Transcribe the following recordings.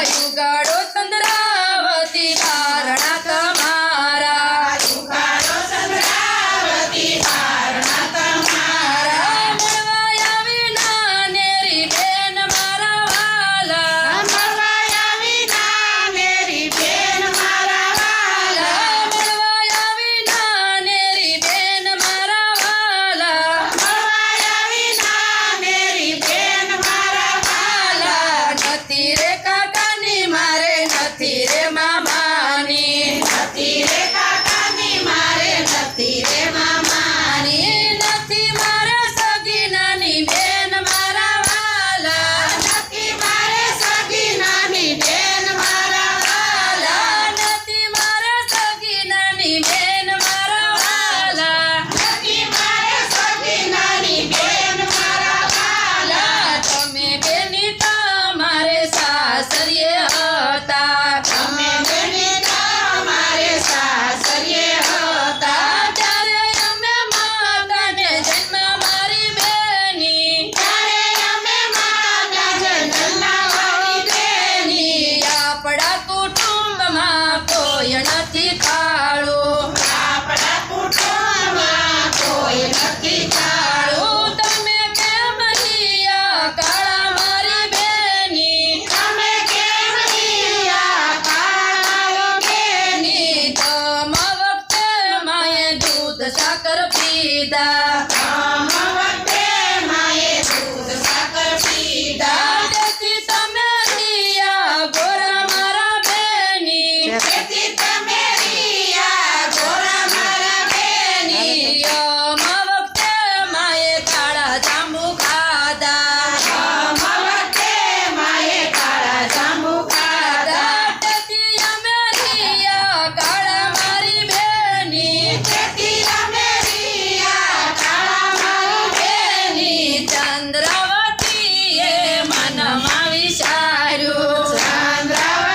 યુગાડો ચંદ્રાવતી બારણા તમારા યુગાડો ચંદ્રાવતી બારણા તમારા મળવાયા વિના નેરી બેન મારા વાલા મળવાયા વિના નેરી બેન મારા વાલા મળવાયા વિના નેરી બેન મારા વાલા મળવાયા વિના નેરી બેન મારા વાલા નથી રે કાકાની મારે નથી રે મામાની નથી રે કાકાની મારે નથી રે મામાની નથી મારે સગી નાની બેન મારા વાલા નથી મારે સગી નાની બેન મારા વાલા નથી મારે સગી નાની બેન મારા વાલા નથી મારે સગી નાની બેન મારા વાલા તમે બેની તમારે સાસરીએ હતા તમે બેની તમારે સાસરીએ હતા ત્યારે અમે માતાને જન્મ મારી બેની ત્યારે અમે માતા જન્મના વાળી બેની આપણા કુટુંબમાં કોઈ નથી કાળું આપણા કુટુંબમાં કોઈ નથી કાળું તમે કેમ રહ્યા કાળા મારી બેની તમે કેમ રહ્યા કાળા બેની તમ વખતે માએ દૂધ સાકર પીધા આમ વખતે માએ દૂધ સાકર પીધા તેથી તમે રહ્યા ગોરા મારા બેની તેથી તમે રહ્યા ગોરા મારા બેની યમ વખતે માએ કાળા જાંબુ ખાધા આમ વખતે માએ કાળા જાંબુ ખાધા તેથી અમે રહ્યા કાળા મારી બેની તેથી અમે રહ્યા કાળા મારી બેની ચંદ્રાવતીએ મનમાં વિચાર્યું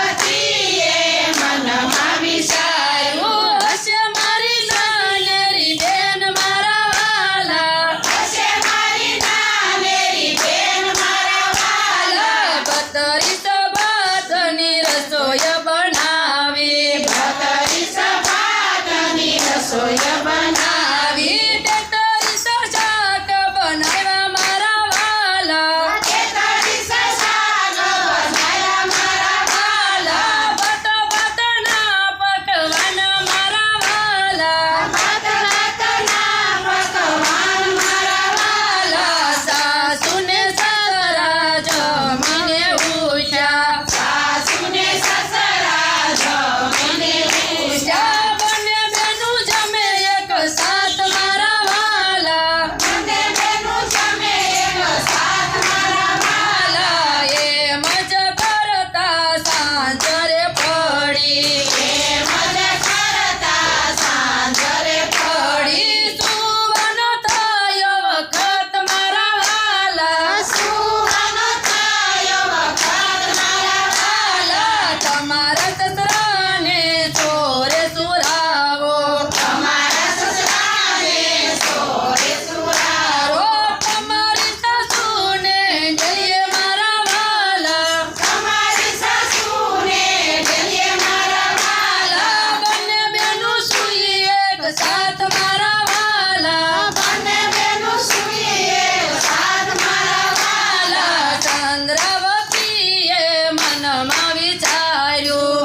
ચંદ્રાવતીએ મનમાં વિચાર્યું હશે મારી નાનેરી બેન મારા વાલા હશે મારી નાનેરી બેન મારા વાલા બતરીસ ભાતની રસોઈ બનાવી ભતરી સભાતની રસોઈ બનાવી તેતરીસ શાક બનાવ્યા મારા વાલા તેતરી શાક બનાવ્યા મારા વાલા ભાતના પકવાન મારા વાલા ભાતના પકવાન મારા વાલા સાસુને સસરા જમીને ઉઠ્યા સાસુને સસરા જમીને ઉઠ્યા બંને બેનું જમે એક સાથ મારા વાલા બંને બેનું જમે એક સાથ મારા વાલા એમ જ કરતા સાંજરે પડી એમ જ કરતા સાંજરે પડી સુવાનો થયો વખત મારા વાલા સુવાનો થયો વખત મારા વાલા તમારા સસરાને ચોરે સુરાવો તમારા સસરાને સોરે સુરારો તમારી સાસુને જઈએ મારા વાલા તમારી સાસુને જઈએ મારા વાલા બંને બેનું સૂઈએ એક સાથ મારા વાલા બંને બેનું સૂઈએ સાથ મારા વાલા ચંદ્રાવતીએ મનમાં વિચાર્યું